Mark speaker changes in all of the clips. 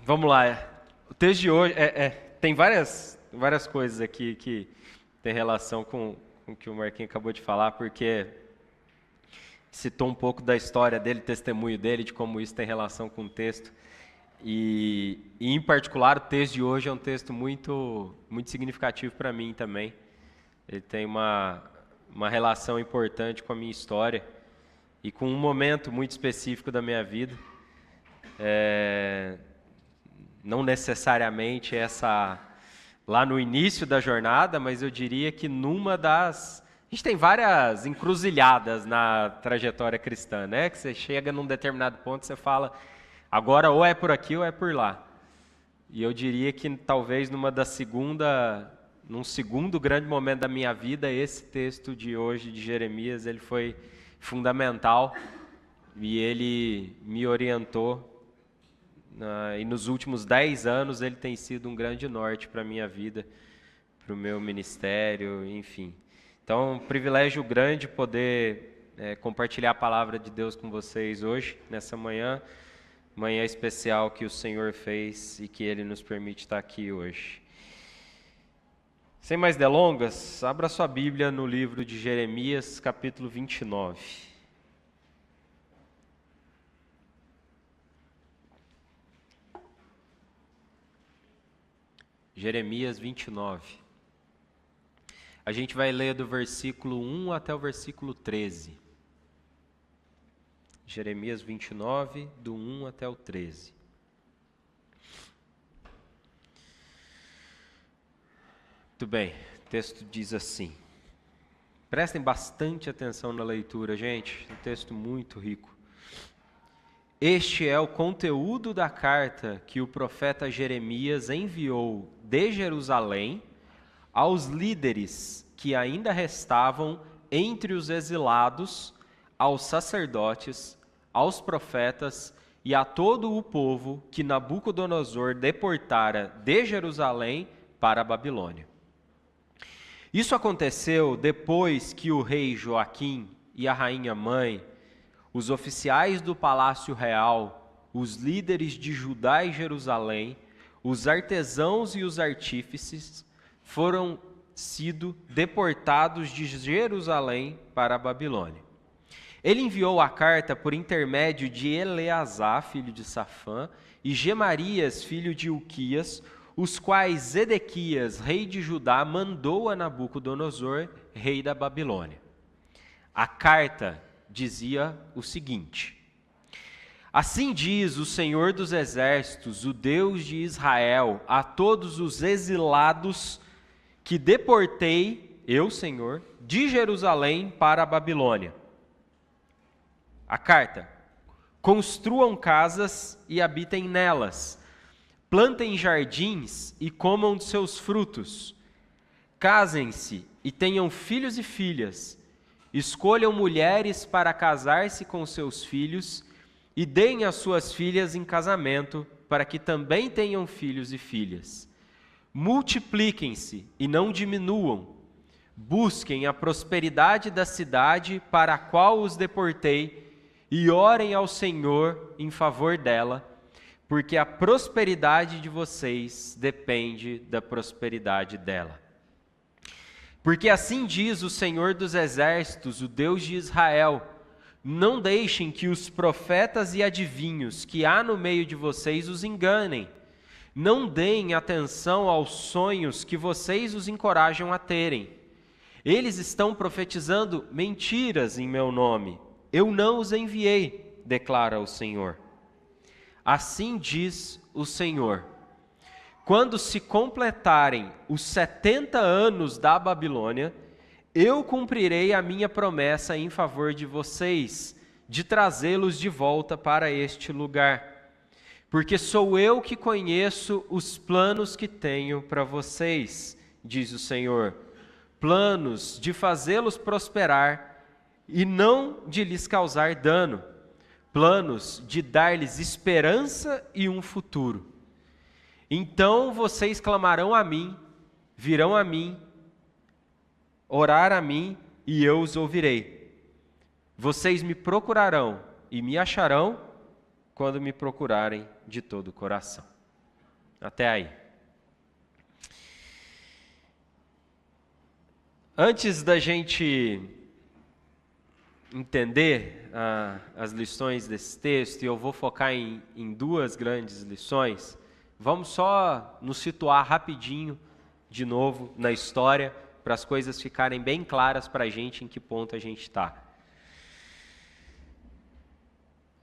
Speaker 1: Vamos lá. O texto de hoje tem várias coisas aqui que tem relação com o que o Marquinhos acabou de falar, porque citou um pouco da história dele, testemunho dele, de como isso tem relação com o texto. E em particular, o texto de hoje é um texto muito significativo para mim também. Ele tem uma relação importante com a minha história e com um momento muito específico da minha vida. Não necessariamente lá no início da jornada, mas eu diria que a gente tem várias encruzilhadas na trajetória cristã, né? Que você chega num determinado ponto e você fala, agora ou é por aqui ou é por lá. E eu diria que talvez num segundo grande momento da minha vida, esse texto de hoje de Jeremias, ele foi fundamental e ele me orientou. E nos últimos 10 anos ele tem sido um grande norte para a minha vida, para o meu ministério, enfim. Então, um privilégio grande poder compartilhar a palavra de Deus com vocês hoje, nessa manhã especial que o Senhor fez e que Ele nos permite estar aqui hoje. Sem mais delongas, abra sua Bíblia no livro de Jeremias, capítulo 29. Jeremias 29. A gente vai ler do versículo 1 até o versículo 13. Jeremias 29, do 1 até o 13. Muito bem, o texto diz assim. Prestem bastante atenção na leitura, gente. Um texto muito rico. Este é o conteúdo da carta que o profeta Jeremias enviou de Jerusalém aos líderes que ainda restavam entre os exilados, aos sacerdotes, aos profetas e a todo o povo que Nabucodonosor deportara de Jerusalém para a Babilônia. Isso aconteceu depois que o rei Joaquim e a rainha mãe, os oficiais do palácio real, os líderes de Judá e Jerusalém, os artesãos e os artífices foram sido deportados de Jerusalém para a Babilônia. Ele enviou a carta por intermédio de Eleazar, filho de Safã, e Gemarias, filho de Uquias, os quais Zedequias, rei de Judá, mandou a Nabucodonosor, rei da Babilônia. A carta dizia o seguinte: assim diz o Senhor dos Exércitos, o Deus de Israel, a todos os exilados que deportei, eu, Senhor, de Jerusalém para a Babilônia. A carta: construam casas e habitem nelas, plantem jardins e comam de seus frutos, casem-se e tenham filhos e filhas, escolham mulheres para casar-se com seus filhos e deem as suas filhas em casamento para que também tenham filhos e filhas. Multipliquem-se e não diminuam. Busquem a prosperidade da cidade para a qual os deportei e orem ao Senhor em favor dela, porque a prosperidade de vocês depende da prosperidade dela. Porque assim diz o Senhor dos Exércitos, o Deus de Israel: não deixem que os profetas e adivinhos que há no meio de vocês os enganem. Não deem atenção aos sonhos que vocês os encorajam a terem. Eles estão profetizando mentiras em meu nome. Eu não os enviei, declara o Senhor. Assim diz o Senhor: quando se completarem os 70 anos da Babilônia, eu cumprirei a minha promessa em favor de vocês, de trazê-los de volta para este lugar. Porque sou eu que conheço os planos que tenho para vocês, diz o Senhor. Planos de fazê-los prosperar e não de lhes causar dano. Planos de dar-lhes esperança e um futuro. Então vocês clamarão a mim, virão a mim, orar a mim e eu os ouvirei. Vocês me procurarão e me acharão quando me procurarem de todo o coração. Até aí. Antes da gente entender as lições desse texto, e eu vou focar em duas grandes lições, vamos só nos situar rapidinho, de novo, na história, para as coisas ficarem bem claras para a gente em que ponto a gente está.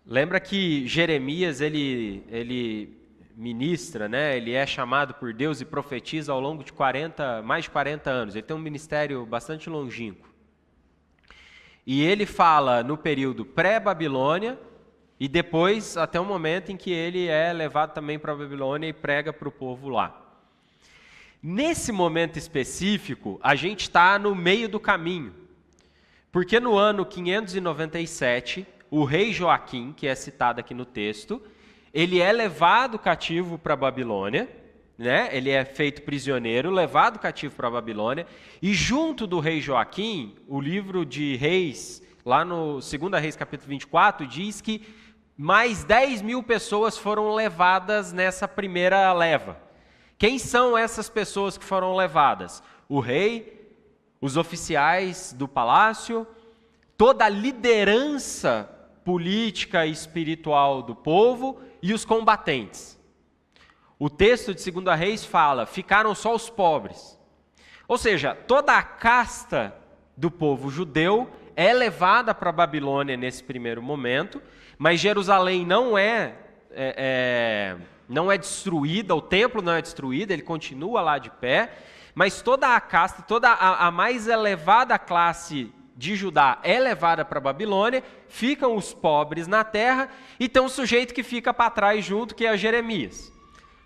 Speaker 1: Lembra que Jeremias, ele ministra, né? Ele é chamado por Deus e profetiza ao longo de mais de 40 anos. Ele tem um ministério bastante longínquo. E ele fala no período pré-Babilônia e depois até o momento em que ele é levado também para a Babilônia e prega para o povo lá. Nesse momento específico, a gente está no meio do caminho. Porque no ano 597, o rei Joaquim, que é citado aqui no texto, ele é levado cativo para a Babilônia, né? Ele é feito prisioneiro, levado cativo para a Babilônia, e junto do rei Joaquim, o livro de Reis, lá no 2 Reis capítulo 24, diz que mais 10 mil pessoas foram levadas nessa primeira leva. Quem são essas pessoas que foram levadas? O rei, os oficiais do palácio, toda a liderança política e espiritual do povo e os combatentes. O texto de 2 Reis fala, ficaram só os pobres. Ou seja, toda a casta do povo judeu é levada para a Babilônia nesse primeiro momento, mas Jerusalém não é destruída, o templo não é destruído, ele continua lá de pé, mas toda a casta, toda a mais elevada classe de Judá é levada para a Babilônia, ficam os pobres na terra, e tem um sujeito que fica para trás junto, que é Jeremias.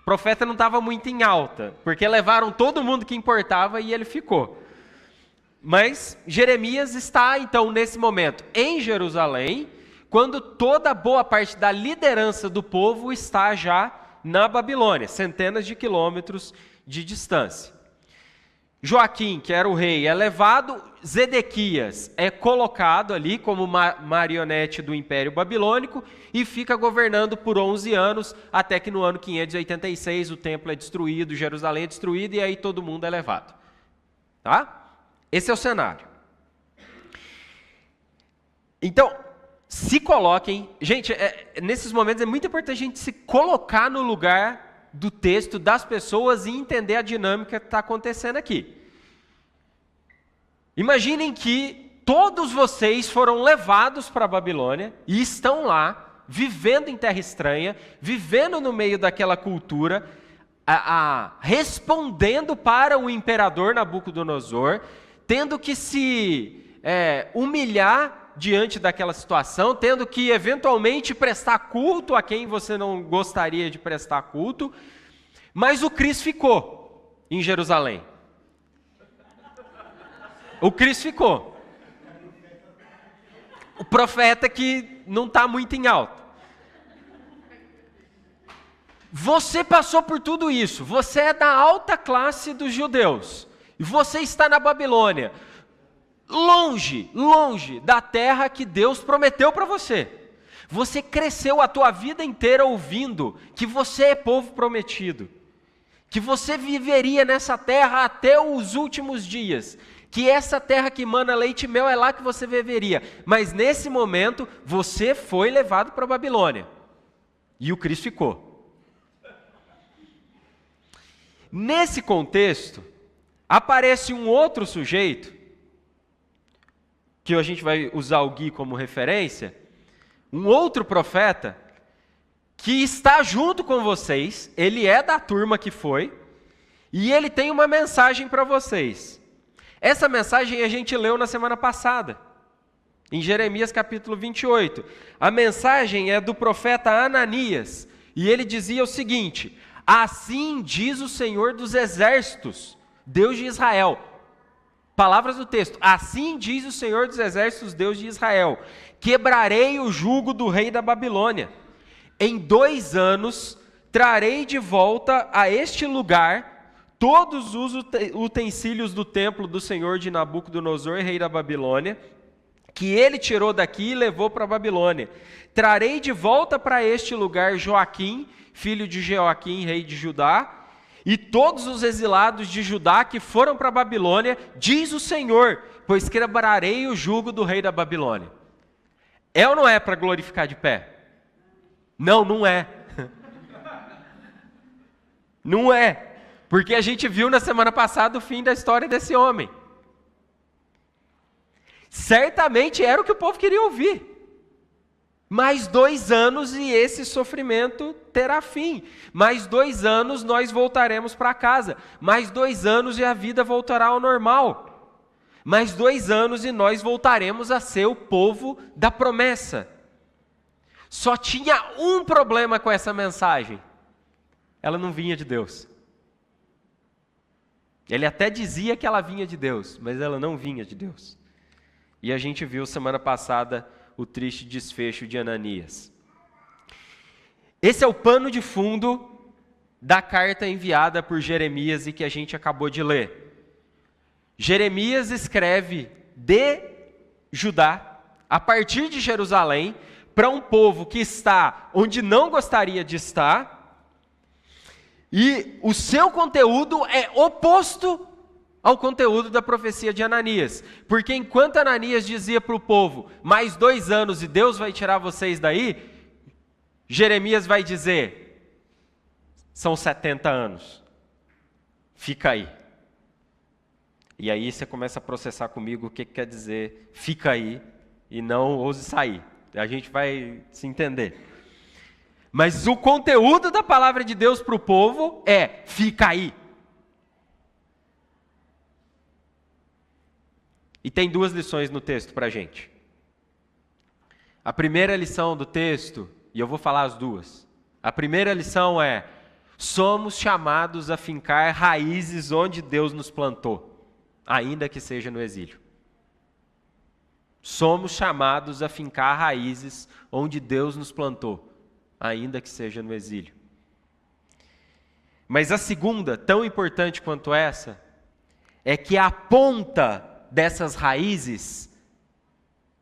Speaker 1: O profeta não estava muito em alta, porque levaram todo mundo que importava e ele ficou. Mas Jeremias está, então, nesse momento, em Jerusalém, quando toda boa parte da liderança do povo está já na Babilônia, centenas de quilômetros de distância. Joaquim, que era o rei, é levado, Zedequias é colocado ali como marionete do Império Babilônico e fica governando por 11 anos, até que no ano 586 o templo é destruído, Jerusalém é destruído e aí todo mundo é levado. Tá? Esse é o cenário. Então, se coloquem... Gente, nesses momentos é muito importante a gente se colocar no lugar do texto, das pessoas e entender a dinâmica que está acontecendo aqui. Imaginem que todos vocês foram levados para a Babilônia e estão lá, vivendo em terra estranha, vivendo no meio daquela cultura, respondendo para o imperador Nabucodonosor, tendo que se humilhar diante daquela situação, tendo que eventualmente prestar culto a quem você não gostaria de prestar culto, mas o Cristo ficou em Jerusalém. O Cristo ficou. O profeta que não está muito em alta. Você passou por tudo isso, você é da alta classe dos judeus, e você está na Babilônia, longe, longe da terra que Deus prometeu para você. Você cresceu a tua vida inteira ouvindo que você é povo prometido, que você viveria nessa terra até os últimos dias, que essa terra que mana leite e mel é lá que você viveria. Mas nesse momento, você foi levado para a Babilônia, e o Cristo ficou. Nesse contexto, aparece um outro sujeito, que a gente vai usar o Gui como referência, um outro profeta, que está junto com vocês, ele é da turma que foi, e ele tem uma mensagem para vocês. Essa mensagem a gente leu na semana passada, em Jeremias capítulo 28. A mensagem é do profeta Ananias, e ele dizia o seguinte: assim diz o Senhor dos Exércitos, Deus de Israel. Palavras do texto: assim diz o Senhor dos Exércitos, Deus de Israel, quebrarei o jugo do rei da Babilônia. Em 2 anos trarei de volta a este lugar todos os utensílios do templo do Senhor de Nabucodonosor, rei da Babilônia, que ele tirou daqui e levou para a Babilônia. Trarei de volta para este lugar Joaquim, filho de Jeoaquim, rei de Judá, e todos os exilados de Judá que foram para a Babilônia, diz o Senhor, pois quebrarei o jugo do rei da Babilônia. É ou não é para glorificar de pé? Não, não é. Não é. Porque a gente viu na semana passada o fim da história desse homem. Certamente era o que o povo queria ouvir. Mais 2 anos e esse sofrimento terá fim. Mais 2 anos nós voltaremos para casa. Mais 2 anos e a vida voltará ao normal. Mais 2 anos e nós voltaremos a ser o povo da promessa. Só tinha um problema com essa mensagem. Ela não vinha de Deus. Ele até dizia que ela vinha de Deus, mas ela não vinha de Deus. E a gente viu semana passada o triste desfecho de Ananias. Esse é o pano de fundo da carta enviada por Jeremias e que a gente acabou de ler. Jeremias escreve de Judá, a partir de Jerusalém, para um povo que está onde não gostaria de estar, e o seu conteúdo é oposto ao conteúdo da profecia de Ananias. Porque enquanto Ananias dizia para o povo, mais 2 anos e Deus vai tirar vocês daí, Jeremias vai dizer, são 70 anos, fica aí. E aí você começa a processar comigo o que quer dizer fica aí e não ouse sair. A gente vai se entender. Mas o conteúdo da palavra de Deus para o povo é fica aí. E tem 2 lições no texto para a gente. A primeira lição do texto, e eu vou falar as 2. A primeira lição é, somos chamados a fincar raízes onde Deus nos plantou, ainda que seja no exílio. Somos chamados a fincar raízes onde Deus nos plantou, ainda que seja no exílio. Mas a segunda, tão importante quanto essa, é que a ponta dessas raízes,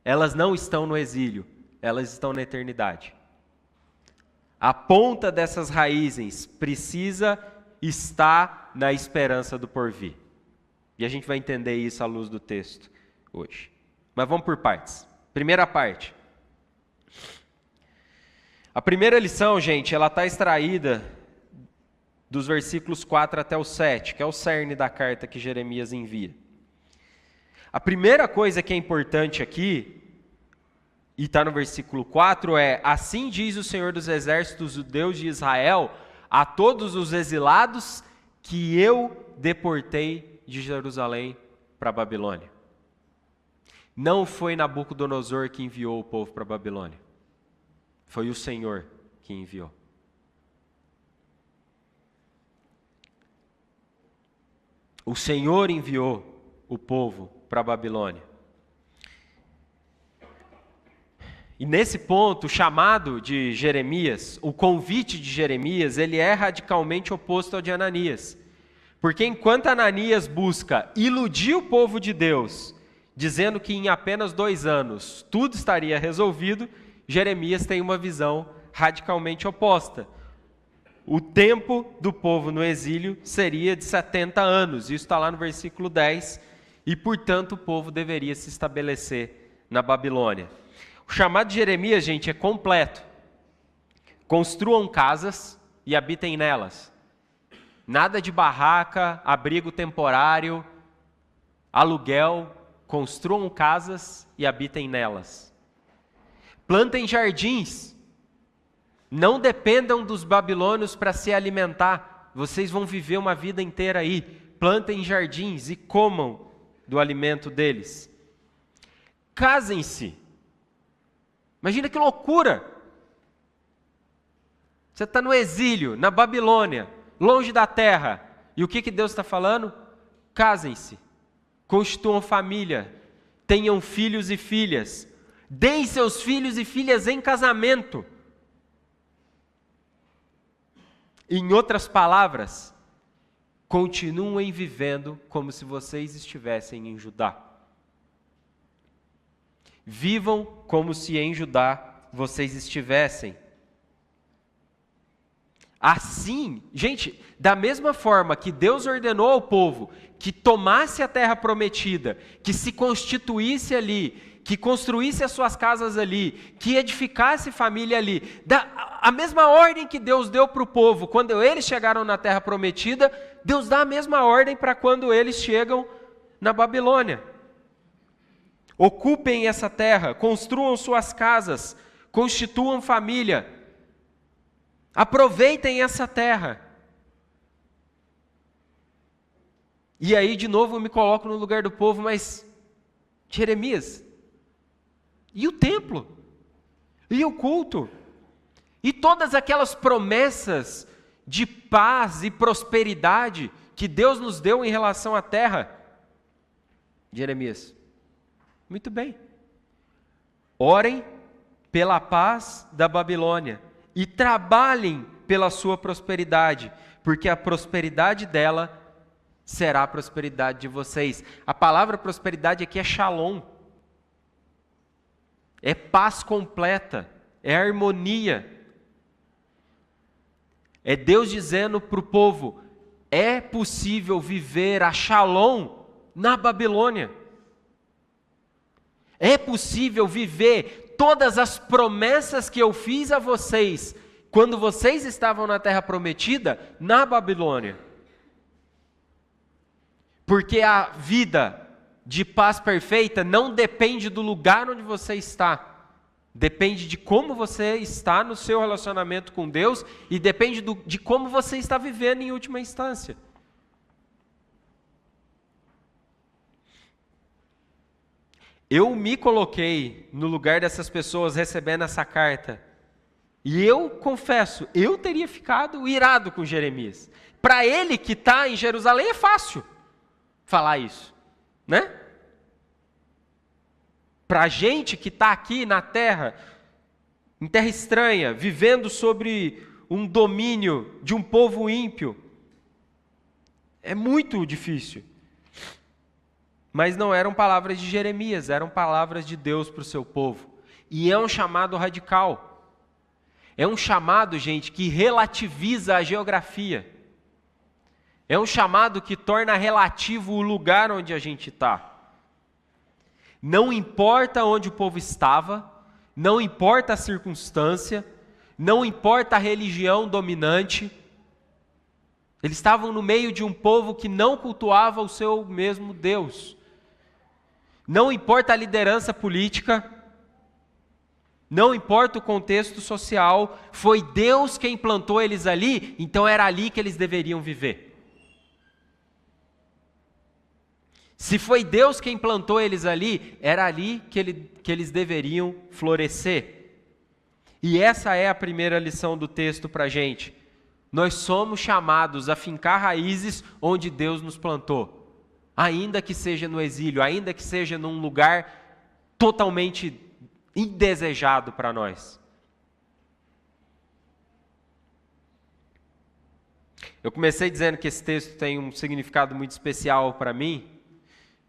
Speaker 1: elas não estão no exílio, elas estão na eternidade. A ponta dessas raízes precisa estar na esperança do porvir. E a gente vai entender isso à luz do texto hoje. Mas vamos por partes. Primeira parte. A primeira lição, gente, ela está extraída dos versículos 4 até o 7, que é o cerne da carta que Jeremias envia. A primeira coisa que é importante aqui, e está no versículo 4, é: assim diz o Senhor dos Exércitos, o Deus de Israel, a todos os exilados que eu deportei de Jerusalém para a Babilônia. Não foi Nabucodonosor que enviou o povo para a Babilônia. Foi o Senhor que enviou. O Senhor enviou o povo para a Babilônia. E nesse ponto, o chamado de Jeremias, o convite de Jeremias, ele é radicalmente oposto ao de Ananias. Porque enquanto Ananias busca iludir o povo de Deus, dizendo que em apenas 2 anos tudo estaria resolvido, Jeremias tem uma visão radicalmente oposta. O tempo do povo no exílio seria de 70 anos, isso está lá no versículo 10, e portanto o povo deveria se estabelecer na Babilônia. O chamado de Jeremias, gente, é completo. Construam casas e habitem nelas. Nada de barraca, abrigo temporário, aluguel. Construam casas e habitem nelas. Plantem jardins. Não dependam dos babilônios para se alimentar. Vocês vão viver uma vida inteira aí. Plantem jardins e comam do alimento deles. Casem-se. Imagina que loucura. Você está no exílio, na Babilônia, longe da terra. E o que Deus está falando? Casem-se. Constituam família. Tenham filhos e filhas. Deem seus filhos e filhas em casamento. Em outras palavras, continuem vivendo como se vocês estivessem em Judá. vivam como se em Judá vocês estivessem. Assim, gente, da mesma forma que Deus ordenou ao povo que tomasse a terra prometida, que se constituísse ali, que construísse as suas casas ali, que edificasse família ali, a mesma ordem que Deus deu para o povo quando eles chegaram na terra prometida, Deus dá a mesma ordem para quando eles chegam na Babilônia. Ocupem essa terra, construam suas casas, constituam família, aproveitem essa terra. E aí, de novo, eu me coloco no lugar do povo, mas, Jeremias, e o templo? E o culto? E todas aquelas promessas de paz e prosperidade que Deus nos deu em relação à terra? Jeremias, muito bem. Orem pela paz da Babilônia e trabalhem pela sua prosperidade, porque a prosperidade dela será a prosperidade de vocês. A palavra prosperidade aqui é shalom. É paz completa, é harmonia. É Deus dizendo para o povo, é possível viver a shalom na Babilônia. É possível viver todas as promessas que eu fiz a vocês, quando vocês estavam na terra prometida, na Babilônia. Porque a vida de paz perfeita não depende do lugar onde você está. Depende de como você está no seu relacionamento com Deus e depende de como você está vivendo em última instância. Eu me coloquei no lugar dessas pessoas recebendo essa carta. E eu confesso, eu teria ficado irado com Jeremias. Para ele que está em Jerusalém é fácil falar isso, né? Para a gente que está aqui na terra, em terra estranha, vivendo sobre um domínio de um povo ímpio, é muito difícil. Mas não eram palavras de Jeremias, eram palavras de Deus para o seu povo. E é um chamado radical. É um chamado, gente, que relativiza a geografia. É um chamado que torna relativo o lugar onde a gente está. Não importa onde o povo estava, não importa a circunstância, não importa a religião dominante, eles estavam no meio de um povo que não cultuava o seu mesmo Deus. Não importa a liderança política, não importa o contexto social, foi Deus quem plantou eles ali, então era ali que eles deveriam viver. Se foi Deus quem plantou eles ali, era ali que eles deveriam florescer. E essa é a primeira lição do texto para a gente. Nós somos chamados a fincar raízes onde Deus nos plantou. Ainda que seja no exílio, ainda que seja num lugar totalmente indesejado para nós. Eu comecei dizendo que esse texto tem um significado muito especial para mim,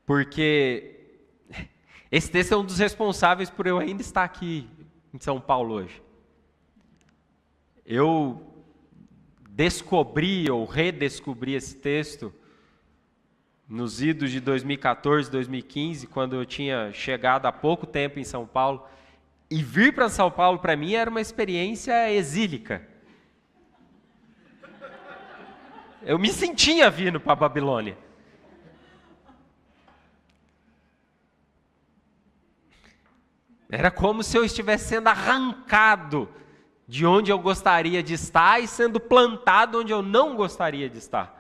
Speaker 1: porque esse texto é um dos responsáveis por eu ainda estar aqui em São Paulo hoje. Eu descobri ou redescobri esse texto nos idos de 2014, 2015, quando eu tinha chegado há pouco tempo em São Paulo. E vir para São Paulo, para mim, era uma experiência exílica. Eu me sentia vindo para a Babilônia. Era como se eu estivesse sendo arrancado de onde eu gostaria de estar e sendo plantado onde eu não gostaria de estar.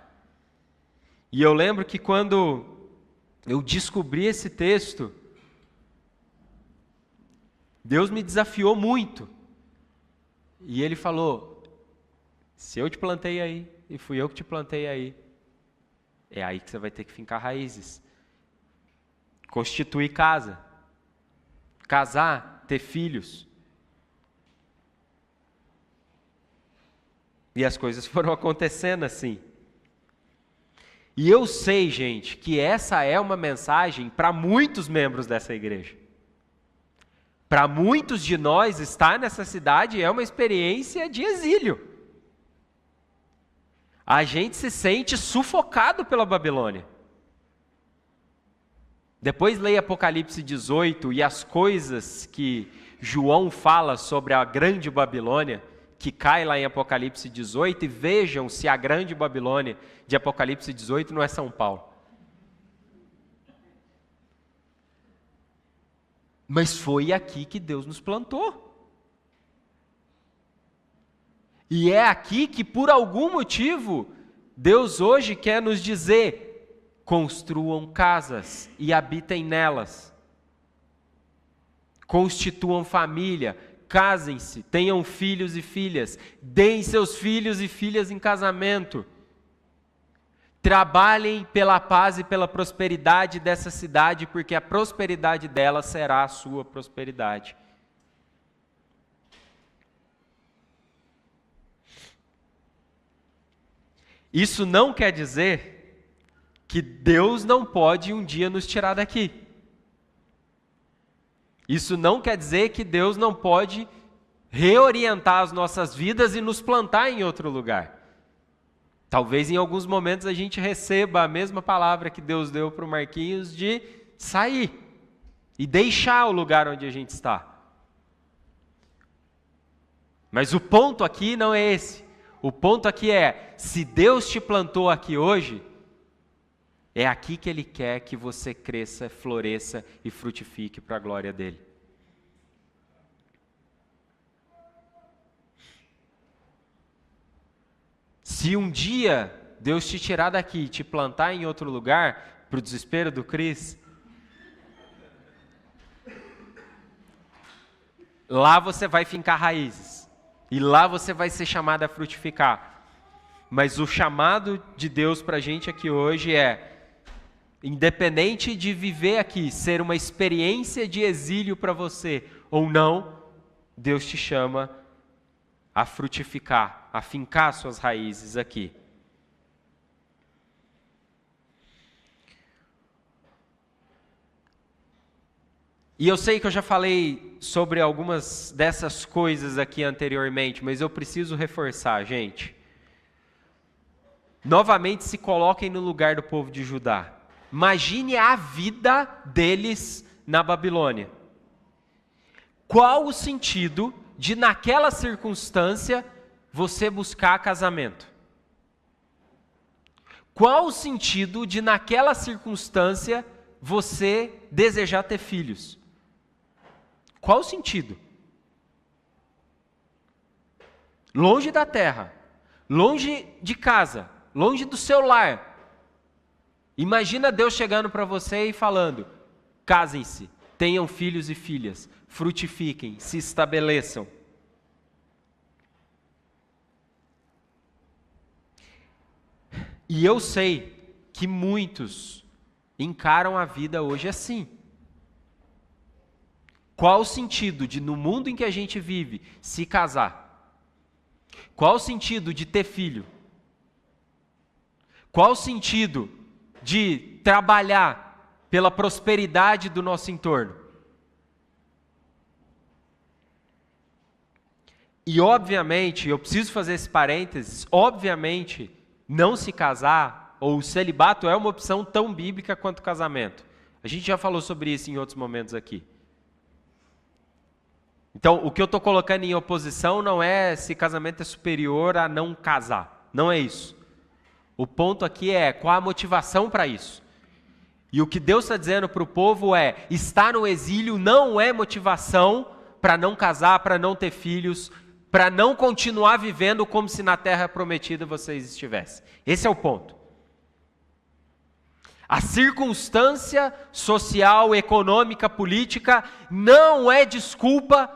Speaker 1: E eu lembro que quando eu descobri esse texto, Deus me desafiou muito. E Ele falou, se eu te plantei aí, e fui eu que te plantei aí, é aí que você vai ter que fincar raízes. Constituir casa. Casar, ter filhos. E as coisas foram acontecendo assim. E eu sei, gente, que essa é uma mensagem para muitos membros dessa igreja. Para muitos de nós, estar nessa cidade é uma experiência de exílio. A gente se sente sufocado pela Babilônia. Depois leia Apocalipse 18 e as coisas que João fala sobre a grande Babilônia, que cai lá em Apocalipse 18, e vejam se a grande Babilônia de Apocalipse 18 não é São Paulo. Mas foi aqui que Deus nos plantou. E é aqui que, por algum motivo, Deus hoje quer nos dizer: construam casas e habitem nelas. Constituam família, casem-se, tenham filhos e filhas, deem seus filhos e filhas em casamento. Trabalhem pela paz e pela prosperidade dessa cidade, porque a prosperidade dela será a sua prosperidade. Isso não quer dizer que Deus não pode um dia nos tirar daqui. Isso não quer dizer que Deus não pode reorientar as nossas vidas e nos plantar em outro lugar. Talvez em alguns momentos a gente receba a mesma palavra que Deus deu para o Marquinhos de sair e deixar o lugar onde a gente está. Mas o ponto aqui não é esse. O ponto aqui é, se Deus te plantou aqui hoje, é aqui que Ele quer que você cresça, floresça e frutifique para a glória dEle. Se um dia Deus te tirar daqui e te plantar em outro lugar, para o desespero do Cris, lá você vai fincar raízes. E lá você vai ser chamado a frutificar. Mas o chamado de Deus para a gente aqui hoje é, independente de viver aqui, ser uma experiência de exílio para você ou não, Deus te chama a frutificar, a fincar suas raízes aqui. E eu sei que eu já falei sobre algumas dessas coisas aqui anteriormente, mas eu preciso reforçar, gente. Novamente se coloquem no lugar do povo de Judá. Imagine a vida deles na Babilônia. Qual o sentido de, naquela circunstância, você buscar casamento? Qual o sentido de, naquela circunstância, você desejar ter filhos? Qual o sentido? Longe da terra, longe de casa, longe do seu lar. Imagina Deus chegando para você e falando: casem-se, tenham filhos e filhas, frutifiquem, se estabeleçam. E eu sei que muitos encaram a vida hoje assim. Qual o sentido de, no mundo em que a gente vive, se casar? Qual o sentido de ter filho? Qual o sentido de trabalhar pela prosperidade do nosso entorno? E obviamente, eu preciso fazer esse parênteses, obviamente, não se casar, ou o celibato é uma opção tão bíblica quanto o casamento. A gente já falou sobre isso em outros momentos aqui. Então, o que eu estou colocando em oposição não é se casamento é superior a não casar. Não é isso. O ponto aqui é qual a motivação para isso. E o que Deus está dizendo para o povo é: estar no exílio não é motivação para não casar, para não ter filhos, para não continuar vivendo como se na terra prometida vocês estivessem. Esse é o ponto. A circunstância social, econômica, política não é desculpa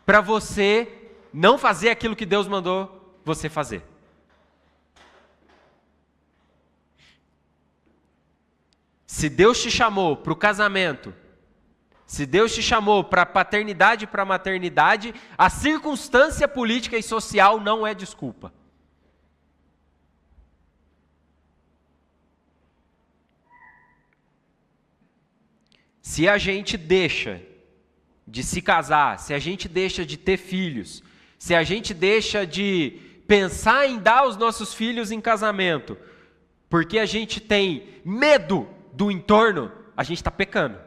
Speaker 1: para você não fazer aquilo que Deus mandou você fazer. Se Deus te chamou para o casamento, se Deus te chamou para a paternidade e para a maternidade, a circunstância política e social não é desculpa. Se a gente deixa de se casar, se a gente deixa de ter filhos, se a gente deixa de pensar em dar os nossos filhos em casamento, porque a gente tem medo do entorno, a gente está pecando.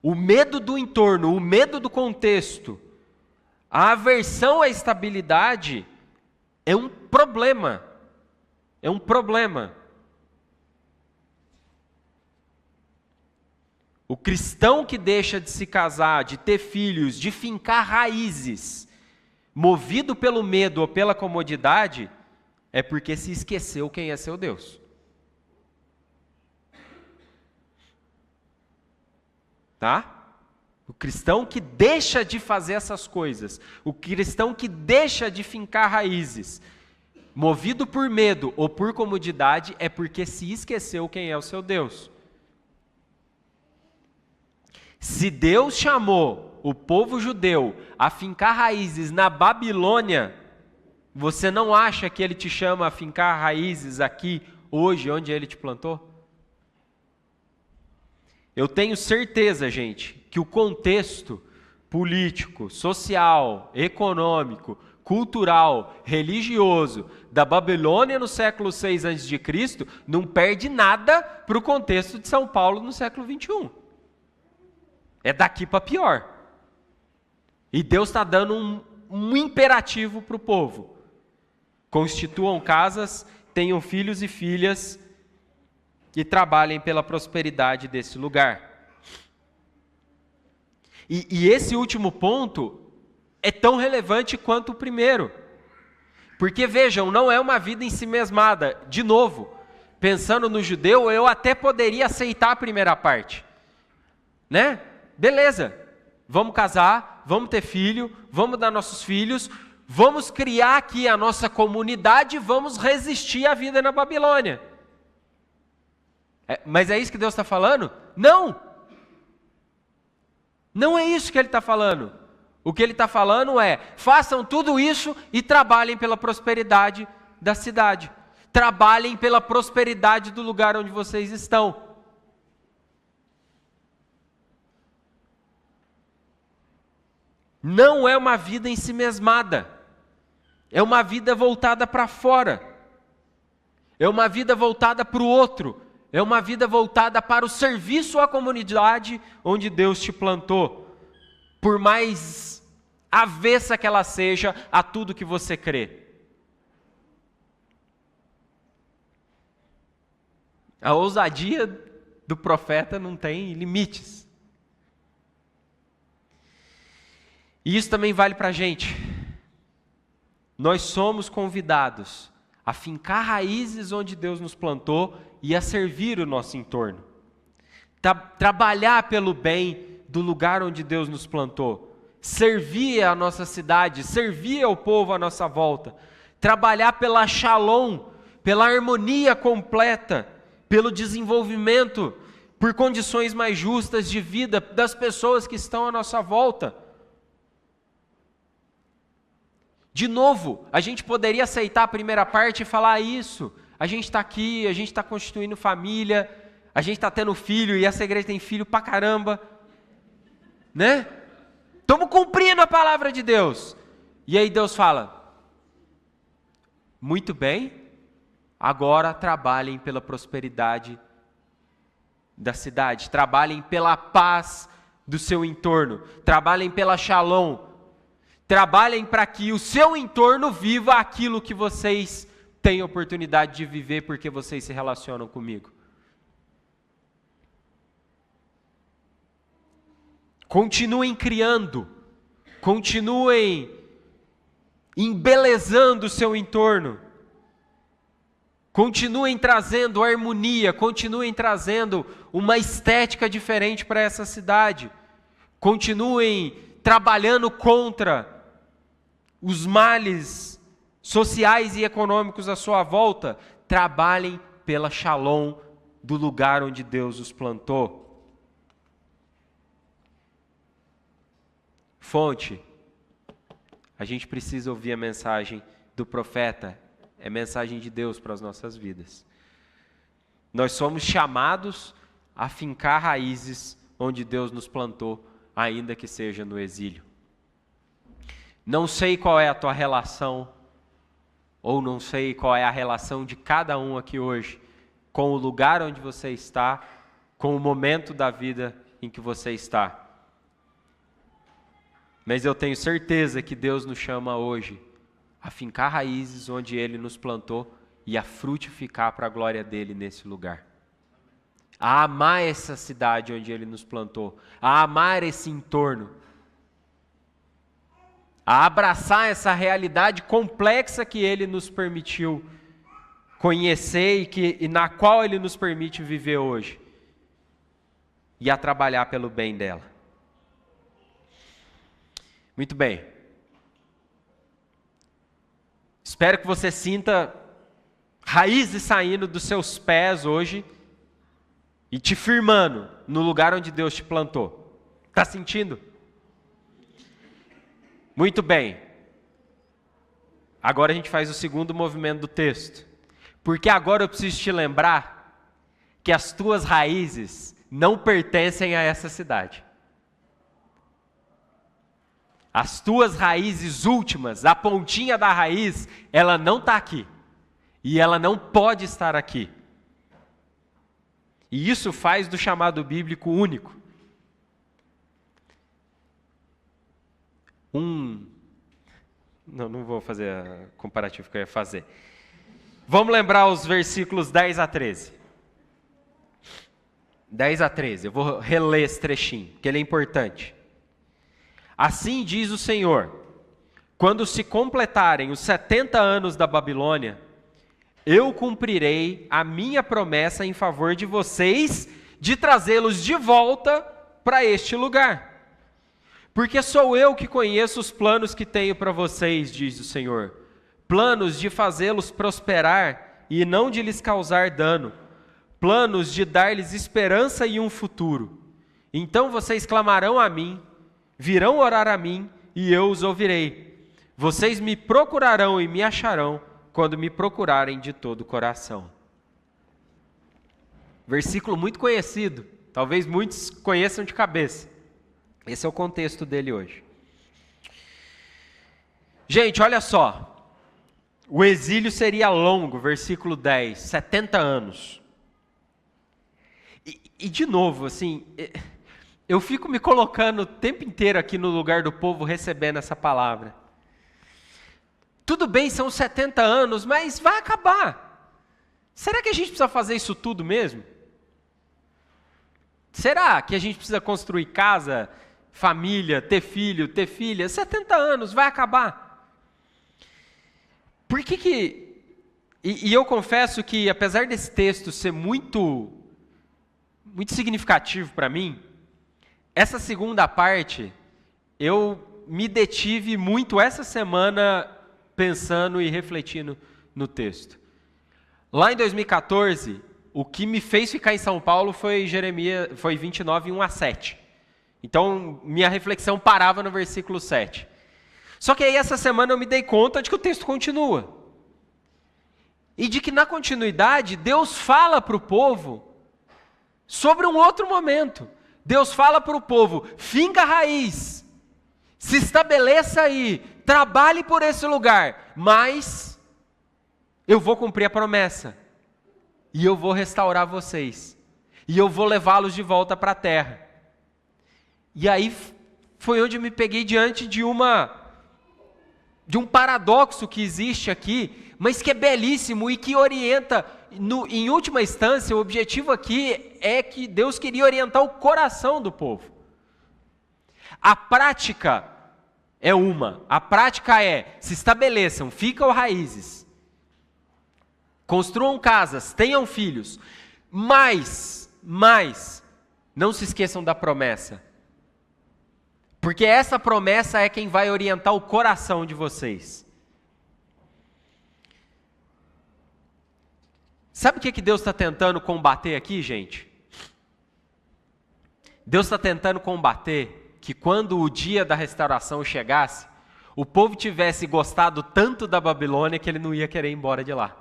Speaker 1: O medo do entorno, o medo do contexto, a aversão à estabilidade é um problema. É um problema. O cristão que deixa de se casar, de ter filhos, de fincar raízes, movido pelo medo ou pela comodidade, é porque se esqueceu quem é seu Deus. Tá? O cristão que deixa de fazer essas coisas, o cristão que deixa de fincar raízes, movido por medo ou por comodidade, é porque se esqueceu quem é o seu Deus. Se Deus chamou o povo judeu a fincar raízes na Babilônia, você não acha que Ele te chama a fincar raízes aqui, hoje, onde Ele te plantou? Eu tenho certeza, gente, que o contexto político, social, econômico, cultural, religioso da Babilônia no século 6 a.C. não perde nada para o contexto de São Paulo no século 21. É daqui para pior. E Deus está dando um imperativo para o povo. Constituam casas, tenham filhos e filhas e trabalhem pela prosperidade desse lugar. E esse último ponto é tão relevante quanto o primeiro. Porque, vejam, não é uma vida ensimesmada. De novo, pensando no judeu, eu até poderia aceitar a primeira parte. Né? Beleza, vamos casar, vamos ter filho, vamos dar nossos filhos, vamos criar aqui a nossa comunidade, vamos resistir à vida na Babilônia. Mas é isso que Deus está falando? Não! Não é isso que Ele está falando. O que Ele está falando é, façam tudo isso e trabalhem pela prosperidade da cidade. Trabalhem pela prosperidade do lugar onde vocês estão. Não é uma vida ensimesmada. É uma vida voltada para fora. É uma vida voltada para o outro. É uma vida voltada para o serviço à comunidade onde Deus te plantou. Por mais avessa que ela seja a tudo que você crê. A ousadia do profeta não tem limites. E isso também vale para a gente. Nós somos convidados a fincar raízes onde Deus nos plantou e a servir o nosso entorno. Trabalhar pelo bem do lugar onde Deus nos plantou. Servir a nossa cidade, servir ao povo à nossa volta. Trabalhar pela shalom, pela harmonia completa, pelo desenvolvimento, por condições mais justas de vida das pessoas que estão à nossa volta. De novo, a gente poderia aceitar a primeira parte e falar isso. A gente está aqui, a gente está constituindo família, a gente está tendo filho e essa igreja tem filho pra caramba. Né? Estamos cumprindo a palavra de Deus. E aí Deus fala, muito bem, agora trabalhem pela prosperidade da cidade, trabalhem pela paz do seu entorno, trabalhem pela shalom. Trabalhem para que o seu entorno viva aquilo que vocês têm oportunidade de viver porque vocês se relacionam comigo. Continuem criando, continuem embelezando o seu entorno, continuem trazendo harmonia, continuem trazendo uma estética diferente para essa cidade, continuem trabalhando contra os males sociais e econômicos à sua volta. Trabalhem pela shalom do lugar onde Deus os plantou. Fonte. A gente precisa ouvir a mensagem do profeta. É mensagem de Deus para as nossas vidas. Nós somos chamados afincar raízes onde Deus nos plantou, ainda que seja no exílio. Não sei qual é a tua relação, ou não sei qual é a relação de cada um aqui hoje, com o lugar onde você está, com o momento da vida em que você está. Mas eu tenho certeza que Deus nos chama hoje a fincar raízes onde Ele nos plantou e a frutificar para a glória dEle nesse lugar. A amar essa cidade onde Ele nos plantou, a amar esse entorno, a abraçar essa realidade complexa que Ele nos permitiu conhecer e na qual Ele nos permite viver hoje, e a trabalhar pelo bem dela. Muito bem. Espero que você sinta raízes saindo dos seus pés hoje e te firmando no lugar onde Deus te plantou. Está sentindo? Muito bem. Agora a gente faz o segundo movimento do texto. Porque agora eu preciso te lembrar que as tuas raízes não pertencem a essa cidade. As tuas raízes últimas, a pontinha da raiz, ela não está aqui. E ela não pode estar aqui. E isso faz do chamado bíblico único. Não vou fazer a comparativo que eu ia fazer. Vamos lembrar os versículos 10 a 13. 10 a 13, eu vou reler esse trechinho, porque ele é importante. Assim diz o Senhor, quando se completarem os 70 anos da Babilônia, eu cumprirei a minha promessa em favor de vocês, de trazê-los de volta para este lugar. Porque sou eu que conheço os planos que tenho para vocês, diz o Senhor. Planos de fazê-los prosperar e não de lhes causar dano. Planos de dar-lhes esperança e um futuro. Então vocês clamarão a mim, virão orar a mim e eu os ouvirei. Vocês me procurarão e me acharão quando me procurarem de todo o coração. Versículo muito conhecido, talvez muitos conheçam de cabeça. Esse é o contexto dele hoje. Gente, olha só. O exílio seria longo, versículo 10, 70 anos. E de novo, assim, eu fico me colocando o tempo inteiro aqui no lugar do povo recebendo essa palavra. Tudo bem, são 70 anos, mas vai acabar. Será que a gente precisa fazer isso tudo mesmo? Será que a gente precisa construir casa, família, ter filho, ter filha? 70 anos, vai acabar. Por que E eu confesso que, apesar desse texto ser muito significativo para mim, essa segunda parte, eu me detive muito essa semana pensando e refletindo no texto. Lá em 2014, o que me fez ficar em São Paulo foi 29, 1 a 7. Então, minha reflexão parava no versículo 7. Só que aí, essa semana, eu me dei conta de que o texto continua. E de que, na continuidade, Deus fala para o povo sobre um outro momento. Deus fala para o povo, finca a raiz, se estabeleça aí, trabalhe por esse lugar, mas eu vou cumprir a promessa. E eu vou restaurar vocês. E eu vou levá-los de volta para a terra. E aí foi onde eu me peguei diante de um paradoxo que existe aqui, mas que é belíssimo e que orienta, em última instância, o objetivo aqui é que Deus queria orientar o coração do povo. A prática é a prática é, se estabeleçam, ficam raízes, construam casas, tenham filhos, mas, não se esqueçam da promessa. Porque essa promessa é quem vai orientar o coração de vocês. Sabe o que Deus está tentando combater aqui, gente? Deus está tentando combater que quando o dia da restauração chegasse, o povo tivesse gostado tanto da Babilônia que ele não ia querer ir embora de lá.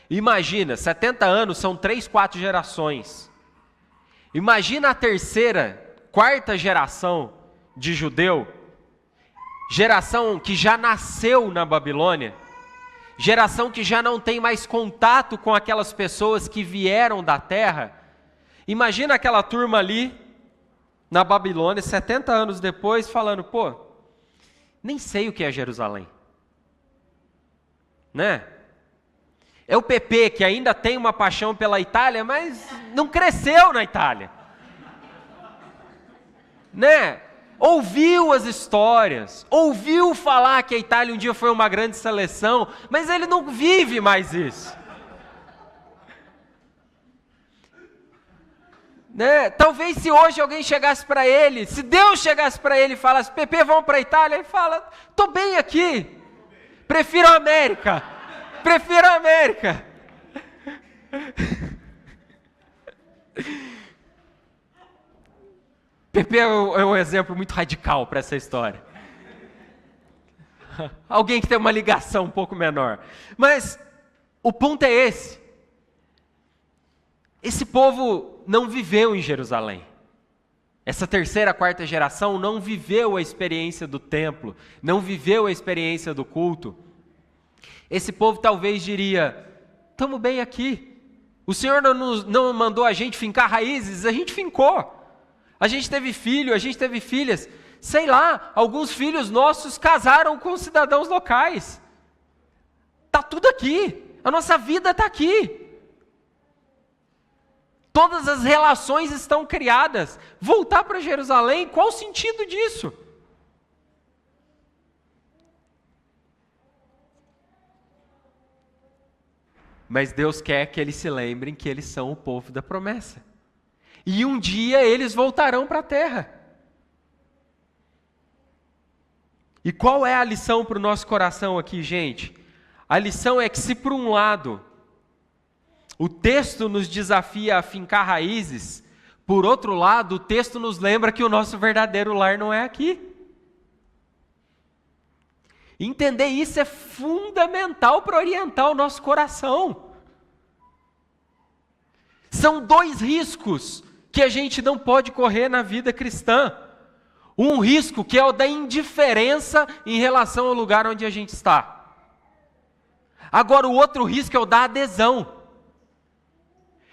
Speaker 1: Imagina, 70 anos são 3, 4 gerações. Imagina a terceira, quarta geração de judeu, geração que já nasceu na Babilônia, geração que já não tem mais contato com aquelas pessoas que vieram da terra. Imagina aquela turma ali na Babilônia, 70 anos depois, falando, pô, nem sei o que é Jerusalém. Né? É o PP que ainda tem uma paixão pela Itália, mas não cresceu na Itália. Né? Ouviu as histórias, ouviu falar que a Itália um dia foi uma grande seleção, mas ele não vive mais isso. Né? Talvez se hoje alguém chegasse para ele, se Deus chegasse para ele e falasse, PP, vamos para a Itália, ele fala, tô bem aqui, prefiro a América, prefiro a América. PP é um exemplo muito radical para essa história. Alguém que tem uma ligação um pouco menor. Mas o ponto é esse. Esse povo não viveu em Jerusalém. Essa terceira, quarta geração não viveu a experiência do templo, não viveu a experiência do culto. Esse povo talvez diria, estamos bem aqui. O Senhor não mandou a gente fincar raízes, a gente fincou. A gente teve filho, a gente teve filhas. Sei lá, alguns filhos nossos casaram com cidadãos locais. Está tudo aqui. A nossa vida está aqui. Todas as relações estão criadas. Voltar para Jerusalém, qual o sentido disso? Mas Deus quer que eles se lembrem que eles são o povo da promessa. E um dia eles voltarão para a terra. E qual é a lição para o nosso coração aqui, gente? A lição é que se por um lado o texto nos desafia a fincar raízes, por outro lado o texto nos lembra que o nosso verdadeiro lar não é aqui. Entender isso é fundamental para orientar o nosso coração. São dois riscos que a gente não pode correr na vida cristã. Um risco que é o da indiferença em relação ao lugar onde a gente está. Agora o outro risco é o da adesão.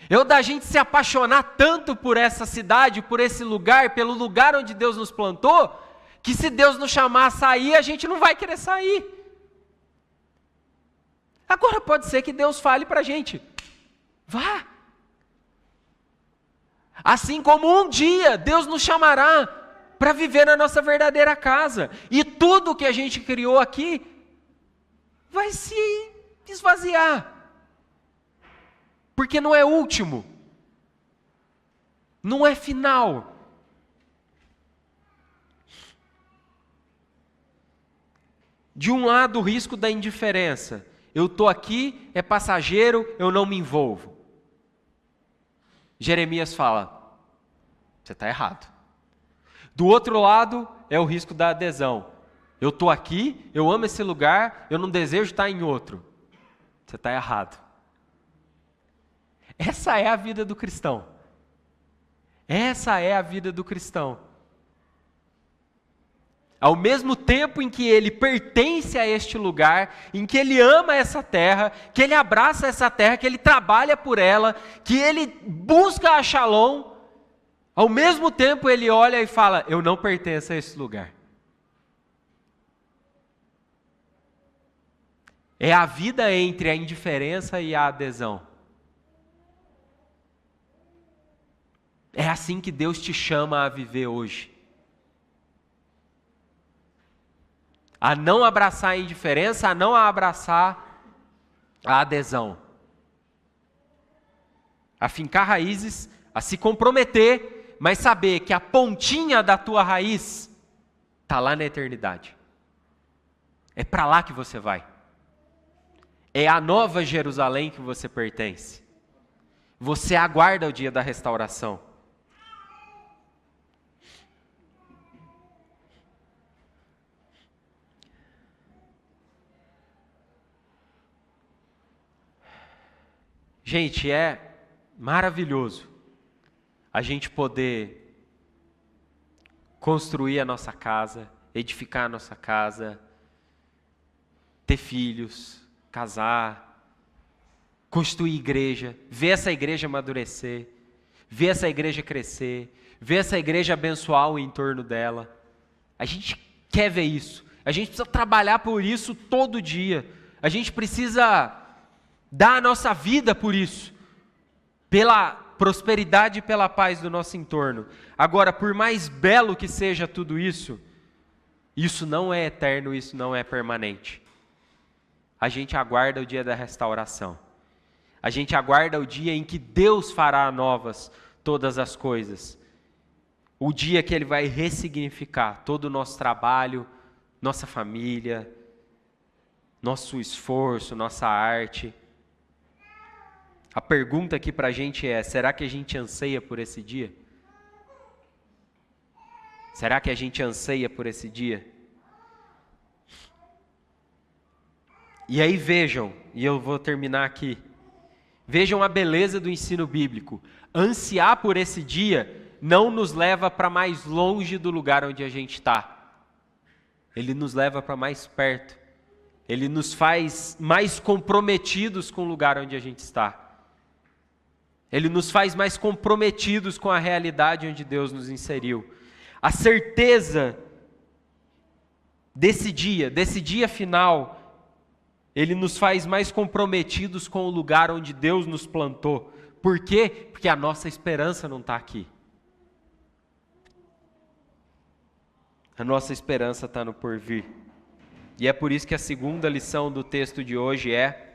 Speaker 1: É o da gente se apaixonar tanto por essa cidade, por esse lugar, pelo lugar onde Deus nos plantou, que se Deus nos chamar a sair, a gente não vai querer sair. Agora pode ser que Deus fale para a gente, vá. Assim como um dia Deus nos chamará para viver na nossa verdadeira casa. E tudo que a gente criou aqui vai se esvaziar. Porque não é último. Não é final. De um lado, o risco da indiferença. Eu estou aqui, é passageiro, eu não me envolvo. Jeremias fala, você está errado. Do outro lado, é o risco da adesão. Eu estou aqui, eu amo esse lugar, eu não desejo estar em outro. Você está errado. Essa é a vida do cristão. Essa é a vida do cristão. Ao mesmo tempo em que ele pertence a este lugar, em que ele ama essa terra, que ele abraça essa terra, que ele trabalha por ela, que ele busca a Shalom, ao mesmo tempo ele olha e fala, eu não pertenço a esse lugar. É a vida entre a indiferença e a adesão. É assim que Deus te chama a viver hoje. A não abraçar a indiferença, a não abraçar a adesão. A fincar raízes, a se comprometer, mas saber que a pontinha da tua raiz está lá na eternidade. É para lá que você vai. É a nova Jerusalém que você pertence. Você aguarda o dia da restauração. Gente, é maravilhoso a gente poder construir a nossa casa, edificar a nossa casa, ter filhos, casar, construir igreja, ver essa igreja amadurecer, ver essa igreja crescer, ver essa igreja abençoar o entorno dela. A gente quer ver isso. A gente precisa trabalhar por isso todo dia. A gente precisa dar a nossa vida por isso, pela prosperidade e pela paz do nosso entorno. Agora, por mais belo que seja tudo isso, isso não é eterno, isso não é permanente. A gente aguarda o dia da restauração. A gente aguarda o dia em que Deus fará novas todas as coisas. O dia que Ele vai ressignificar todo o nosso trabalho, nossa família, nosso esforço, nossa arte. A pergunta aqui para a gente é: será que a gente anseia por esse dia? Será que a gente anseia por esse dia? E aí vejam, e eu vou terminar aqui, vejam a beleza do ensino bíblico. Ansiar por esse dia não nos leva para mais longe do lugar onde a gente está. Ele nos leva para mais perto. Ele nos faz mais comprometidos com o lugar onde a gente está. Ele nos faz mais comprometidos com a realidade onde Deus nos inseriu. A certeza desse dia final, ele nos faz mais comprometidos com o lugar onde Deus nos plantou. Por quê? Porque a nossa esperança não está aqui. A nossa esperança está no porvir. E é por isso que a segunda lição do texto de hoje é: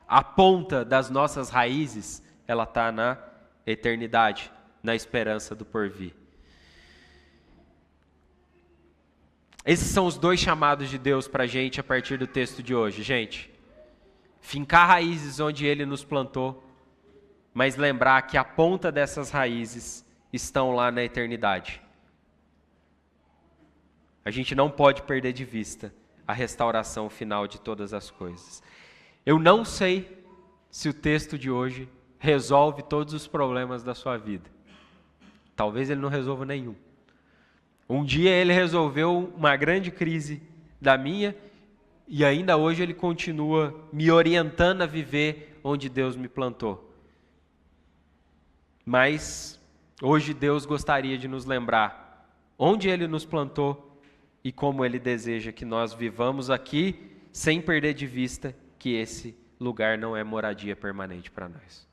Speaker 1: a ponta das nossas raízes, ela está na eternidade, na esperança do porvir. Esses são os dois chamados de Deus para a gente a partir do texto de hoje, gente. Fincar raízes onde Ele nos plantou, mas lembrar que a ponta dessas raízes estão lá na eternidade. A gente não pode perder de vista a restauração final de todas as coisas. Eu não sei se o texto de hoje resolve todos os problemas da sua vida. Talvez ele não resolva nenhum. Um dia ele resolveu uma grande crise da minha e ainda hoje ele continua me orientando a viver onde Deus me plantou. Mas hoje Deus gostaria de nos lembrar onde Ele nos plantou e como Ele deseja que nós vivamos aqui, sem perder de vista que esse lugar não é moradia permanente para nós.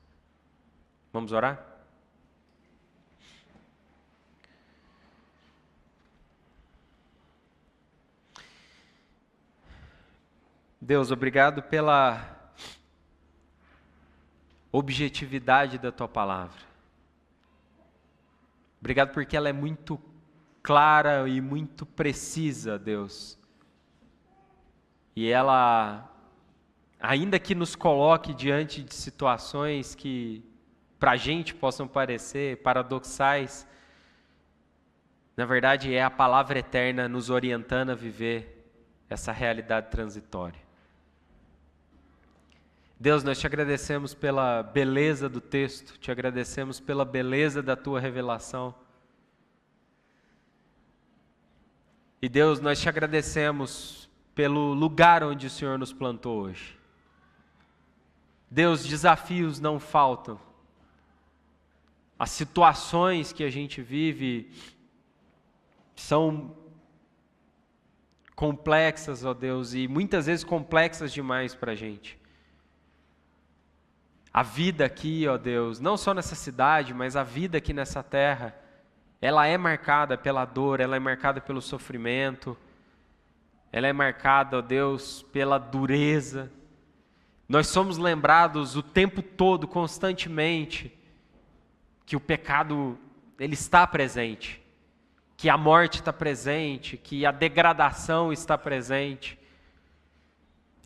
Speaker 1: Vamos orar? Deus, obrigado pela objetividade da Tua palavra. Obrigado porque ela é muito clara e muito precisa, Deus. E ela, ainda que nos coloque diante de situações que para a gente possam parecer paradoxais, na verdade é a palavra eterna nos orientando a viver essa realidade transitória. Deus, nós te agradecemos pela beleza do texto, te agradecemos pela beleza da Tua revelação. E Deus, nós te agradecemos pelo lugar onde o Senhor nos plantou hoje. Deus, desafios não faltam. As situações que a gente vive são complexas, ó Deus, e muitas vezes complexas demais para a gente. A vida aqui, ó Deus, não só nessa cidade, mas a vida aqui nessa terra, ela é marcada pela dor, ela é marcada pelo sofrimento, ela é marcada, ó Deus, pela dureza. Nós somos lembrados o tempo todo, constantemente, que o pecado, ele está presente, que a morte está presente, que a degradação está presente.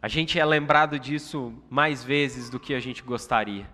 Speaker 1: A gente é lembrado disso mais vezes do que a gente gostaria.